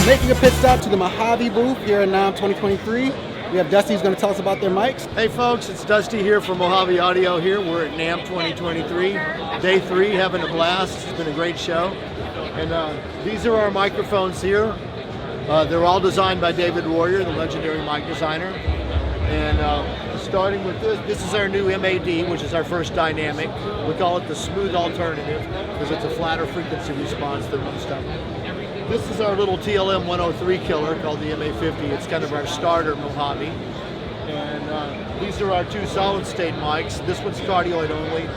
Making a pit stop to the Mojave booth here in Namm 2023. We have Dusty who's going to tell us about their mics. Hey folks, it's Dusty here from Mojave Audio here. We're at Namm 2023, day 3, having a blast. It's been a great show. And these are our microphones here. They're all designed by David Warrior, the legendary mic designer. And starting with this is our new MAD, which is our first dynamic. We call it the smooth alternative because it's a flatter frequency response than most of them. This is our little TLM 103 killer called the MA50. It's kind of our starter Mojave. And these are our 2 solid state mics. This one's cardioid only.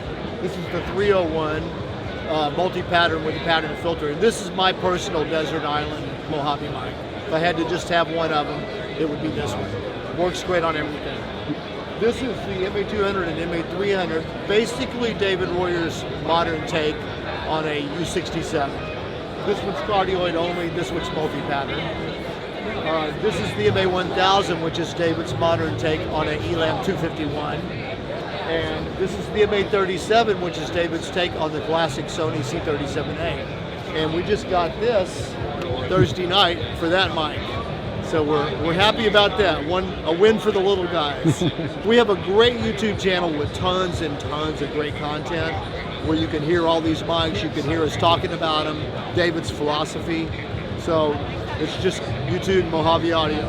This is the 301 multi-pattern with a pattern filter. And this is my personal desert island Mojave mic. If I had to just have one of them, it would be this one. Works great on everything. This is the MA200 and MA300, basically David Warrior's modern take on a U67. This one's cardioid only, this one's multi-pattern. This is the MA1000, which is David's modern take on an Elam 251. And this is the MA37, which is David's take on the classic Sony C37A. And we just got this Thursday night for that mic. So we're happy about that. A win for the little guys. We have a great YouTube channel with tons and tons of great content where you can hear all these mics, you can hear us talking about them, David's philosophy. So it's just YouTube Mojave Audio.